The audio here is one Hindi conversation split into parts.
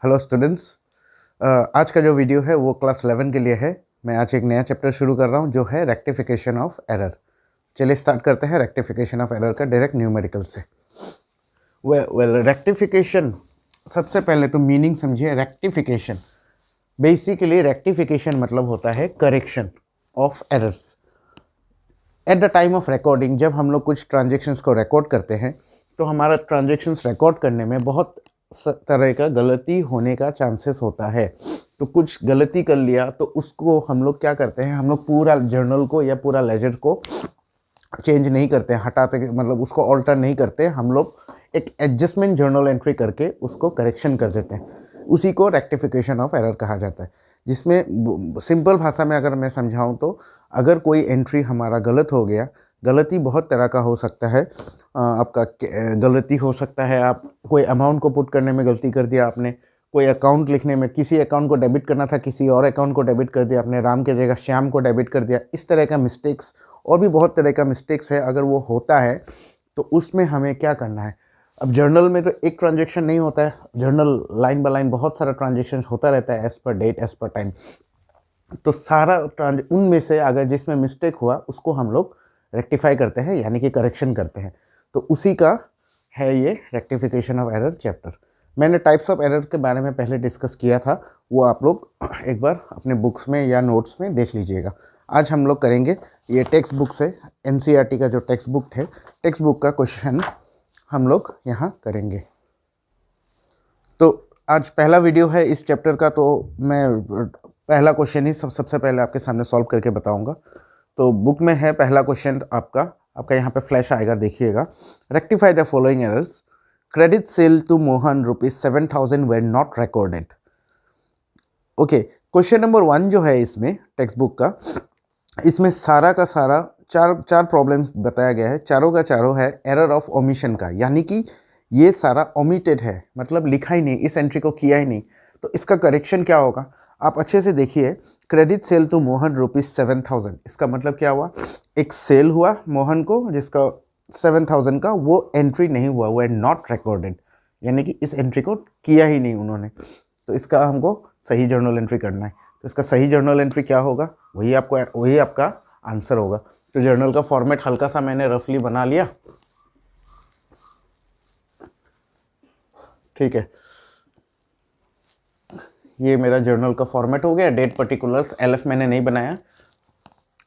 Hello students. आज का जो वीडियो है वो क्लास 11 के लिए है। मैं आज एक नया चैप्टर शुरू कर रहा हूँ जो है रेक्टिफिकेशन ऑफ एरर। चलिए स्टार्ट करते हैं रेक्टिफिकेशन ऑफ एरर का डायरेक्ट न्यूमेरिकल से। वेल रेक्टिफिकेशन, सबसे पहले तो मीनिंग समझिए। रेक्टिफिकेशन बेसिकली रेक्टिफिकेशन मतलब होता है correction of errors at the time of recording. जब हम लोग कुछ ट्रांजेक्शन्स को रिकॉर्ड करते हैं तो हमारा ट्रांजेक्शन्स रिकॉर्ड करने में बहुत तरह का गलती होने का चांसेस होता है। तो कुछ गलती कर लिया तो उसको हम लोग क्या करते हैं, हम लोग पूरा जर्नल को या पूरा लेजर को चेंज नहीं करते हैं, हटाते, मतलब उसको ऑल्टर नहीं करते। हम लोग एक एडजस्टमेंट जर्नल एंट्री करके उसको करेक्शन कर देते हैं। उसी को रेक्टिफिकेशन ऑफ एरर कहा जाता है। जिसमें सिंपल भाषा में अगर मैं समझाऊं तो अगर कोई एंट्री हमारा गलत हो गया, गलती बहुत तरह का हो सकता है। आपका गलती हो सकता है, आप कोई अमाउंट को पुट करने में गलती कर दिया आपने, कोई अकाउंट लिखने में किसी अकाउंट को डेबिट करना था किसी और अकाउंट को डेबिट कर दिया आपने, राम के जगह श्याम को डेबिट कर दिया। इस तरह का मिस्टेक्स और भी बहुत तरह का मिस्टेक्स है। अगर वो होता है तो उसमें हमें क्या करना है। अब जर्नल में तो एक ट्रांजेक्शन नहीं होता है, जर्नल लाइन बाय लाइन बहुत सारा ट्रांजेक्शन होता रहता है as per date as per time. तो सारा उनमें से अगर जिसमें मिस्टेक हुआ उसको हम लोग रेक्टिफाई करते हैं, यानी कि करेक्शन करते हैं। तो उसी का है ये रेक्टिफिकेशन ऑफ एरर चैप्टर। मैंने टाइप्स ऑफ एरर के बारे में पहले डिस्कस किया था, वो आप लोग एक बार अपने बुक्स में या नोट्स में देख लीजिएगा। आज हम लोग करेंगे ये टेक्स्ट बुक से, एनसीईआरटी का जो टेक्स्ट बुक है, टेक्स्ट बुक का क्वेश्चन हम लोग यहाँ करेंगे। तो आज पहला वीडियो है इस चैप्टर का, तो मैं पहला क्वेश्चन ही सबसे पहले आपके सामने सॉल्व करके बताऊंगा। तो बुक में है पहला क्वेश्चन आपका यहाँ पे फ्लैश आएगा, देखिएगा। Rectify the following errors. Credit sale to Mohan ₹7,000 were not recorded. Okay, question number 1 जो है इसमें टेक्स्ट बुक का, इसमें सारा का सारा चार प्रॉब्लम्स बताया गया है। चारों का चारों है एरर ऑफ ओमिशन का, यानी कि ये सारा ओमिटेड है, मतलब लिखा ही नहीं, इस एंट्री को किया ही नहीं। तो इसका करेक्शन क्या होगा आप अच्छे से देखिए। क्रेडिट सेल टू मोहन ₹7,000, इसका मतलब क्या हुआ, एक सेल हुआ मोहन को जिसका 7,000 का, वो एंट्री नहीं हुआ, वो है नॉट रिकॉर्डेड, यानी कि इस एंट्री को किया ही नहीं उन्होंने। तो इसका हमको सही जर्नल एंट्री करना है। तो इसका सही जर्नल एंट्री क्या होगा, वही आपका आंसर होगा। तो जर्नल का फॉर्मेट हल्का सा मैंने रफली बना लिया, ठीक है। ये मेरा जर्नल का फॉर्मेट हो गया। डेट पर्टिकुलर्स एलएफ मैंने नहीं बनाया।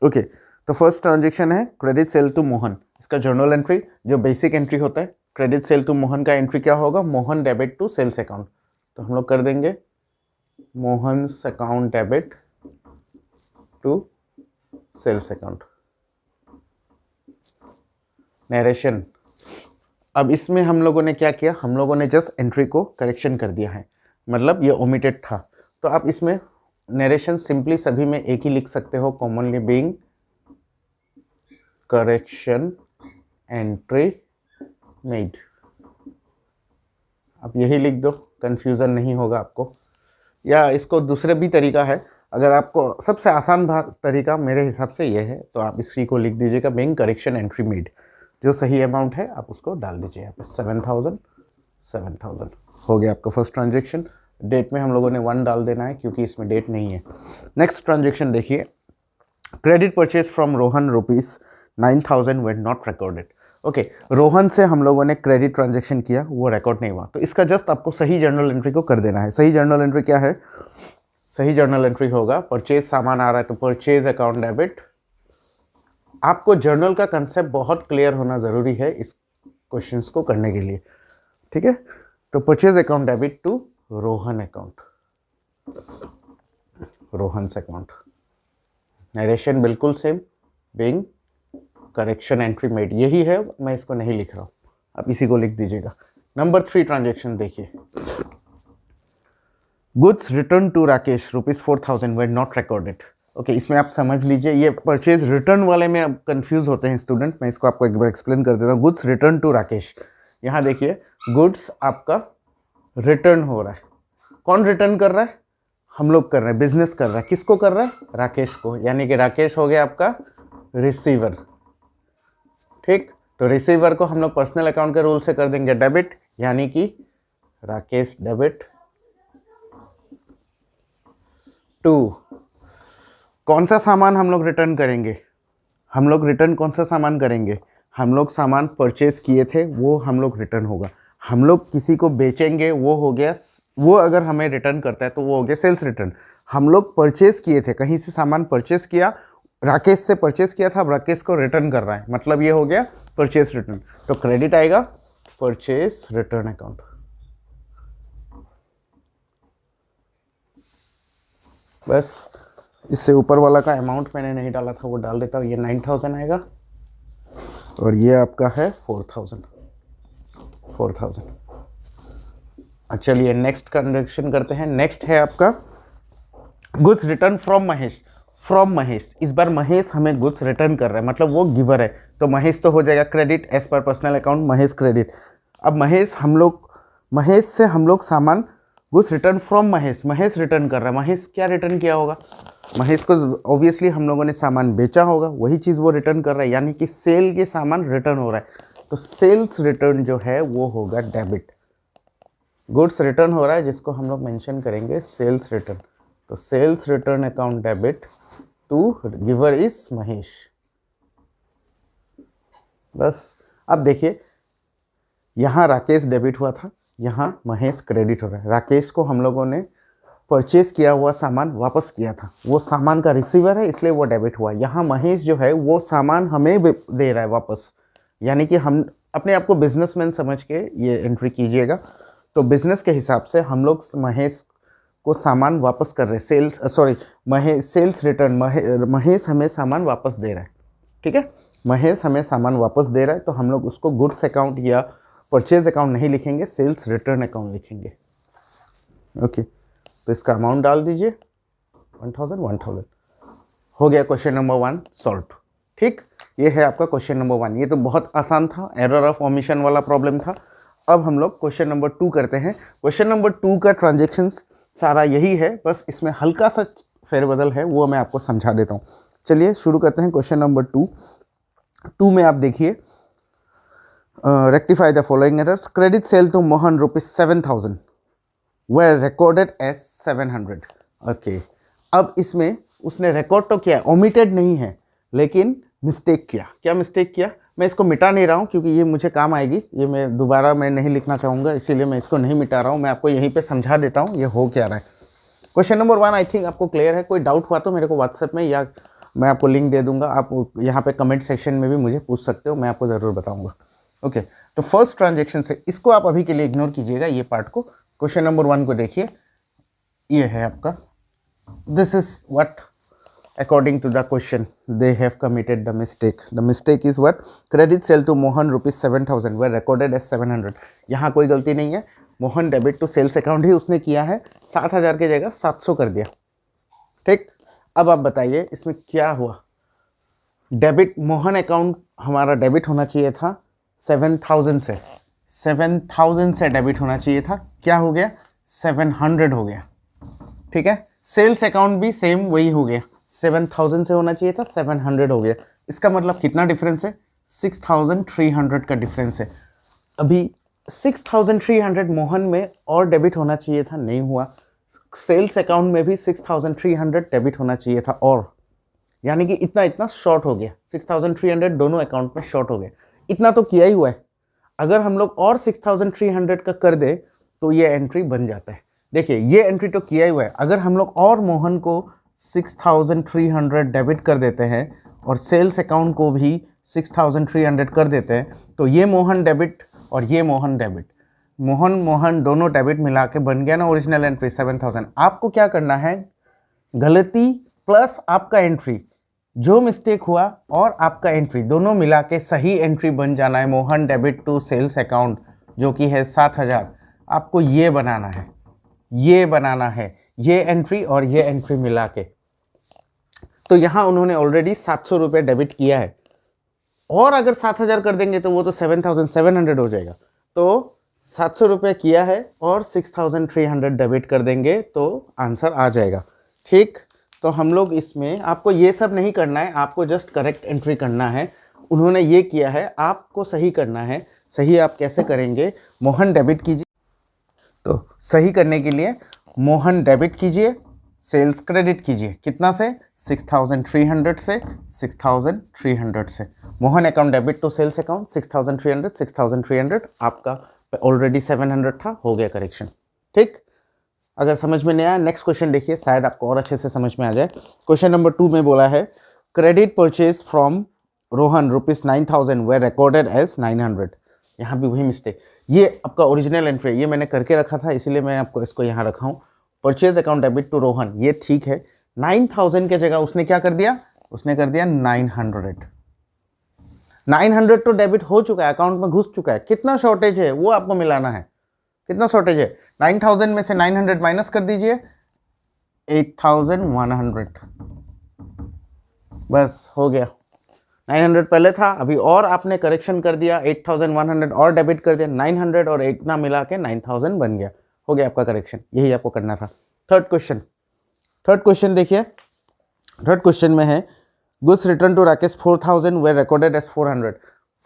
ओके, तो फर्स्ट ट्रांजेक्शन है क्रेडिट सेल टू मोहन। इसका जर्नल एंट्री जो बेसिक एंट्री होता है, क्रेडिट सेल टू मोहन का एंट्री क्या होगा, Mohan debit to sales account. तो हम लोग कर देंगे Mohan's account debit to sales account. Narration, अब इसमें हम लोगों ने क्या किया, हम लोगों ने जस्ट एंट्री को करेक्शन कर दिया है, मतलब ये ओमिटेड था। तो आप इसमें नरेशन सिंपली सभी में एक ही लिख सकते हो, commonly being correction entry made. आप यही लिख दो, कंफ्यूजन नहीं होगा आपको। या इसको दूसरे भी तरीका है, अगर आपको सबसे आसान तरीका मेरे हिसाब से ये है, तो आप इसी को लिख दीजिएगा बीइंग करेक्शन एंट्री मेड। जो सही अमाउंट है आप उसको डाल दीजिए यहाँ पे, 7,000 हो गया आपका फर्स्ट ट्रांजेक्शन। डेट में हम लोगों ने 1 डाल देना है क्योंकि इसमें डेट नहीं है। नेक्स्ट ट्रांजेक्शन देखिए, credit purchase from Rohan ₹9,000 where not recorded. Okay, Rohan से हम लोगों ने क्रेडिट ट्रांजेक्शन किया, वो रिकॉर्ड नहीं हुआ। तो इसका जस्ट आपको सही जर्नल एंट्री को कर देना है। सही जर्नल एंट्री क्या है, सही जर्नल एंट्री होगा परचेज सामान आ रहा है तो परचेज अकाउंट डेबिट। आपको जर्नल का कंसेप्ट बहुत क्लियर होना ज़रूरी है इस क्वेश्चंस को करने के लिए, ठीक है। तो purchase account debit to Rohan account, Rohan's account. Narration बिल्कुल same, being correction entry made, यही है, मैं इसको नहीं लिख रहा हूँ, आप इसी को लिख दीजिएगा। नंबर 3 ट्रांजेक्शन देखिए, goods return to Rakesh ₹4,000 were not recorded. Okay, इसमें आप समझ लीजिए, ये परचेज रिटर्न वाले में आप कंफ्यूज होते हैं स्टूडेंट। मैं इसको आपको एक बार एक्सप्लेन कर देता हूँ। गुड्स रिटर्न टू राकेश, यहाँ देखिए गुड्स आपका रिटर्न हो रहा है। कौन रिटर्न कर रहा है, हम लोग कर रहे हैं, बिजनेस कर रहा है। किसको कर रहा है, राकेश को, यानी कि राकेश हो गया आपका रिसीवर, ठीक। तो रिसीवर को हम लोग पर्सनल अकाउंट के रूल से कर देंगे डेबिट, यानी कि राकेश डेबिट 2। कौन सा सामान हम लोग रिटर्न करेंगे? हम लोग रिटर्न कौन सा सामान करेंगे? हम लोग सामान परचेज किए थे वो हम लोग रिटर्न होगा। हम लोग किसी को बेचेंगे वो हो गया, वो अगर हमें रिटर्न करता है तो वो हो गया सेल्स रिटर्न। हम लोग परचेज किए थे, कहीं से सामान परचेज किया, राकेश से परचेज किया था, अब राकेश को रिटर्न कर रहा है, मतलब ये हो गया परचेज रिटर्न। तो क्रेडिट आएगा परचेज रिटर्न अकाउंट। बस इससे ऊपर वाला का अमाउंट मैंने नहीं डाला था, वो डाल देता हूँ। ये 9000 आएगा और ये आपका है 4000। चलिए नेक्स्ट ट्रांजेक्शन करते हैं। नेक्स्ट है आपका goods return from Mahesh. From Mahesh, इस बार महेश हमें गुड्स रिटर्न कर रहा है, मतलब वो गिवर है, तो महेश तो हो जाएगा क्रेडिट एज पर पर्सनल अकाउंट, महेश क्रेडिट। अब महेश से हम लोग सामान goods return from Mahesh return कर रहा है। महेश क्या रिटर्न किया होगा? महेश को ऑब्वियसली हम लोगों ने सामान बेचा होगा, वही चीज़ वो रिटर्न कर रहा है, यानी कि सेल के सामान रिटर्न हो रहा है। तो सेल्स रिटर्न जो है वो होगा डेबिट। गुड्स रिटर्न हो रहा है जिसको हम लोग मेंशन करेंगे सेल्स रिटर्न। तो sales return account debit to giver is Mahesh. बस अब देखिए, यहाँ राकेश डेबिट हुआ था, यहाँ महेश क्रेडिट हो रहा है। राकेश को हम लोगों ने परचेज किया हुआ सामान वापस किया था, वो सामान का रिसीवर है इसलिए वो डेबिट हुआ। यहाँ महेश जो है वो सामान हमें दे रहा है वापस, यानी कि हम अपने आप को बिजनेसमैन समझ के ये एंट्री कीजिएगा। तो बिजनेस के हिसाब से हम लोग महेश को सामान वापस कर रहे हैं, सेल्स रिटर्न। महेश हमें सामान वापस दे रहा है, ठीक है, महेश हमें सामान वापस दे रहा है, तो हम लोग उसको गुड्स अकाउंट या परचेज अकाउंट नहीं लिखेंगे, सेल्स रिटर्न अकाउंट लिखेंगे। ओके, तो इसका अमाउंट डाल दीजिए 1000 हो गया। Question number 1 solve. ठीक, ये है आपका क्वेश्चन नंबर 1। ये तो बहुत आसान था, एरर ऑफ ओमिशन वाला प्रॉब्लम था। अब हम लोग क्वेश्चन नंबर 2 करते हैं। क्वेश्चन नंबर 2 का ट्रांजेक्शन्स सारा यही है, बस इसमें हल्का सा फेरबदल है, वो मैं आपको समझा देता हूँ। चलिए शुरू करते हैं। क्वेश्चन नंबर 2 में आप देखिए, rectify the following errors. Credit sale to Mohan ₹7,000 were recorded as 700। Okay, अब इसमें उसने रिकॉर्ड तो किया, ओमिटेड नहीं है, लेकिन मिस्टेक किया। क्या मिस्टेक किया? मैं इसको मिटा नहीं रहा हूँ क्योंकि ये मुझे काम आएगी, ये मैं दोबारा नहीं लिखना चाहूँगा, इसीलिए मैं इसको नहीं मिटा रहा हूँ। मैं आपको यहीं पे समझा देता हूँ ये हो क्या रहा है। क्वेश्चन नंबर 1 आई थिंक आपको क्लियर है। कोई डाउट हुआ तो मेरे को व्हाट्सएप में, या मैं आपको लिंक दे दूँगा, आप यहाँ पे कमेंट सेक्शन में भी मुझे पूछ सकते हो, मैं आपको ज़रूर बताऊँगा। ओके, तो फर्स्ट ट्रांजेक्शन से इसको आप अभी के लिए इग्नोर कीजिएगा, ये पार्ट को। क्वेश्चन नंबर 1 को देखिए, ये है आपका, this is what according to the question they have committed the mistake. The mistake is what? Credit sale to Mohan ₹7,000 were recorded as 700। यहाँ कोई गलती नहीं है, Mohan debit to sales account ही उसने किया है, 7000 की जगह 700 कर दिया। ठीक, अब आप बताइए इसमें क्या हुआ? डेबिट, मोहन अकाउंट हमारा डेबिट होना चाहिए था 7000 से, 7000 से डेबिट होना चाहिए था, क्या हो गया? 700 हो गया। ठीक है, सेल्स अकाउंट भी सेम वही हो गया, 7000 से होना चाहिए था, 700 हो गया। इसका मतलब कितना डिफरेंस है? 6300 का डिफरेंस है। अभी 6300 मोहन में और डेबिट होना चाहिए था, नहीं हुआ। सेल्स अकाउंट में भी 6300 डेबिट होना चाहिए था, और यानी कि इतना शॉर्ट हो गया, 6300 दोनों अकाउंट में शॉर्ट हो गया। इतना तो किया ही हुआ है, अगर हम लोग और 6300 का कर दे तो ये एंट्री बन जाता है। देखिए ये एंट्री तो किया ही हुआ है, अगर हम लोग और मोहन को 6300 डेबिट कर देते हैं और सेल्स अकाउंट को भी 6300 कर देते हैं, तो ये मोहन डेबिट और ये मोहन डेबिट, मोहन दोनों डेबिट मिला के बन गया ना ओरिजिनल एंट्री 7000। आपको क्या करना है? गलती प्लस आपका एंट्री, जो मिस्टेक हुआ और आपका एंट्री दोनों मिला के सही एंट्री बन जाना है। Mohan debit to sales account जो कि है 7000, आपको ये बनाना है, ये बनाना है, ये एंट्री और ये एंट्री मिला के। तो यहाँ उन्होंने ऑलरेडी 700 रुपये डेबिट किया है, और अगर 7000 कर देंगे तो वो तो 7700 हो जाएगा। तो 700 रुपये किया है और 6300 डेबिट कर देंगे तो आंसर आ जाएगा। ठीक, तो हम लोग इसमें आपको ये सब नहीं करना है, आपको जस्ट करेक्ट एंट्री करना है। उन्होंने ये किया है, आपको सही करना है। सही आप कैसे करेंगे? मोहन डेबिट कीजिए, तो सही करने के लिए मोहन डेबिट कीजिए सेल्स क्रेडिट कीजिए, कितना से 6300 से 6300 से। Mohan account debit to sales account 6300 आपका ऑलरेडी 700 था, हो गया करेक्शन। ठीक, अगर समझ में नहीं आया नेक्स्ट क्वेश्चन देखिए, शायद आपको और अच्छे से समझ में आ जाए। क्वेश्चन नंबर 2 में बोला है credit purchase from Rohan ₹9000 were recorded as 900। यहाँ भी वही मिस्टेक, ये आपका ओरिजिनल एंट्री, ये मैंने करके रखा था इसीलिए मैं आपको इसको यहाँ रखा हूँ। Purchase account debit to Rohan, ये ठीक है। 9000 के जगह उसने क्या कर दिया, उसने कर दिया 900। 900 तो डेबिट हो चुका है, अकाउंट में घुस चुका है। कितना शॉर्टेज है वो आपको मिलाना है। कितना शॉर्टेज है, 9000 में से 900 माइनस कर दीजिए, 8100, बस हो गया। 900 पहले था, अभी और आपने करेक्शन कर दिया, 8100 और डेबिट कर दिया, 900 और इतना मिला के 9000 बन गया, हो गया आपका करेक्शन। यही आपको करना था। थर्ड क्वेश्चन देखिए, थर्ड क्वेश्चन में है goods return to Rakesh 4000 were recorded as 400।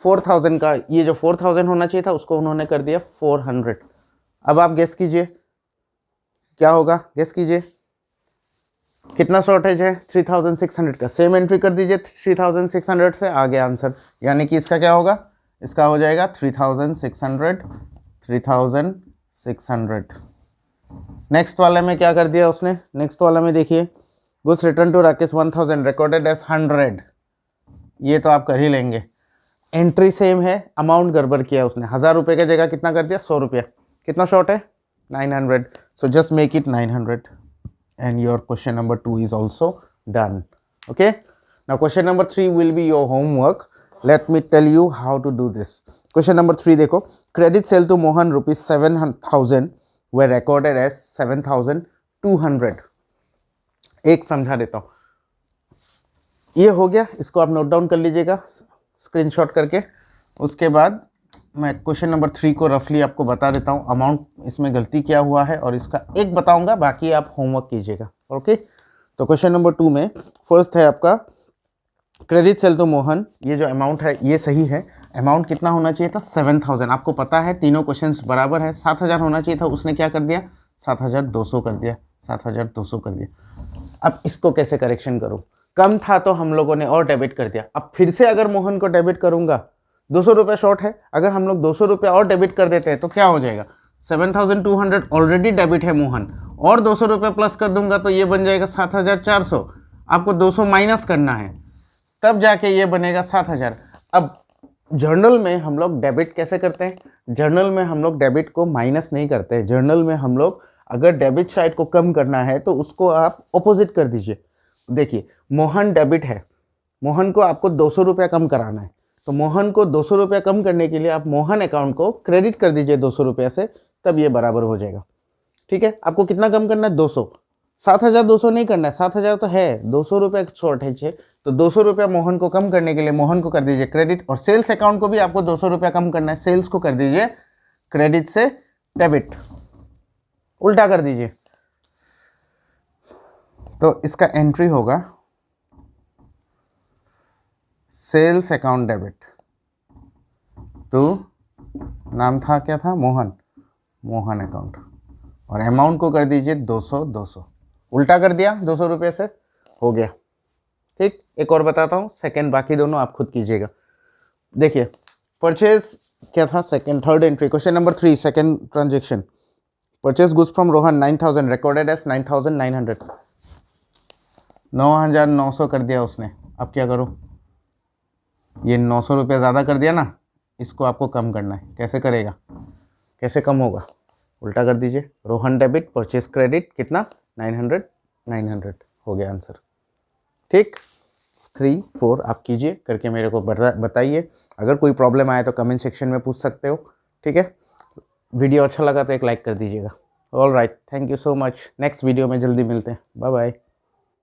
4000 का ये जो 4000 होना चाहिए था उसको उन्होंने कर दिया 400। अब आप गेस कीजिए क्या होगा, गेस कीजिए कितना शॉर्टेज है, 3600 का। सेम एंट्री कर दीजिए 3600 से, आ गया आंसर। यानी कि इसका क्या होगा, इसका हो जाएगा 3600। नेक्स्ट वाले में क्या कर दिया उसने, नेक्स्ट वाले में देखिए goods return to Rakesh 1000 recorded as 100। ये तो आप कर ही लेंगे, एंट्री सेम है, अमाउंट गड़बड़ किया उसने। 1000 रुपये की जगह कितना कर दिया, 100 रुपया। कितना शॉर्ट है, 900। So just make it 900 and your question number 2 is also done. Okay, now question number 3 will be your homework. Let me tell you how to do this. Question number 3 देखो, credit sale to Mohan ₹7,000 were recorded as 7,200। एक समझा देता हूँ, ये हो गया, इसको आप नोट डाउन कर लीजिएगा स्क्रीनशॉट करके। उसके बाद मैं क्वेश्चन नंबर 3 को रफली आपको बता देता हूँ, अमाउंट इसमें गलती क्या हुआ है और इसका एक बताऊंगा, बाकी आप होमवर्क कीजिएगा। ओके, तो क्वेश्चन नंबर 2 में फर्स्ट है आपका क्रेडिट सेल टू मोहन, ये जो अमाउंट है ये सही है। अमाउंट कितना होना चाहिए था, 7000। आपको पता है तीनों क्वेश्चंस बराबर है, 7000 होना चाहिए था, उसने क्या कर दिया 7200 कर दिया, 7200 कर दिया। अब इसको कैसे करेक्शन करूँ, कम था तो हम लोगों ने और डेबिट कर दिया। अब फिर से अगर मोहन को डेबिट करूँगा, 200 रुपये शॉर्ट है, अगर हम लोग 200 रुपये और डेबिट कर देते हैं तो क्या हो जाएगा, 7200 ऑलरेडी डेबिट है मोहन, और 200 रुपये प्लस कर दूंगा तो ये बन जाएगा 7400। आपको 200 माइनस करना है, तब जाके ये बनेगा 7000। अब जर्नल में हम लोग डेबिट कैसे करते हैं, जर्नल में हम लोग डेबिट को माइनस नहीं करते हैं। जर्नल में हम लोग अगर डेबिट साइड को कम करना है तो उसको आप ऑपोजिट कर दीजिए। देखिए मोहन डेबिट है, मोहन को आपको 200 रुपया कम कराना है, तो मोहन को 200 रुपया कम करने के लिए आप मोहन अकाउंट को क्रेडिट कर दीजिए 200 रुपये से, तब ये बराबर हो जाएगा। ठीक है, आपको कितना कम करना है, 200। 7200 नहीं करना है, 7000 तो है, 200 रुपये शॉर्टेज है, तो 200 रुपया मोहन को कम करने के लिए मोहन को कर दीजिए क्रेडिट, और सेल्स अकाउंट को भी आपको 200 रुपया कम करना है, सेल्स को कर दीजिए क्रेडिट से डेबिट, उल्टा कर दीजिए। तो इसका एंट्री होगा सेल्स अकाउंट डेबिट तो नाम था क्या था, मोहन, मोहन अकाउंट, और अमाउंट को कर दीजिए 200, उल्टा कर दिया 200 रुपये से, हो गया। ठीक, एक और बताता हूँ सेकंड, बाकी दोनों आप खुद कीजिएगा। देखिए परचेज क्या था, second third entry, question number 3 second transaction, purchase goods from Rohan 9000 recorded as 9900। 9900 कर दिया उसने। अब क्या करूँ, ये 900 रुपये ज़्यादा कर दिया ना, इसको आपको कम करना है। कैसे करेगा, कैसे कम होगा, उल्टा कर दीजिए, रोहन डेबिट परचेज क्रेडिट कितना 900 हो गया आंसर। ठीक, 3 4 आप कीजिए करके मेरे को बताइए। अगर कोई प्रॉब्लम आए तो कमेंट सेक्शन में पूछ सकते हो। ठीक है, वीडियो अच्छा लगा तो एक लाइक कर दीजिएगा। All right, thank you so much. Next video में जल्दी मिलते हैं, बाय बाय।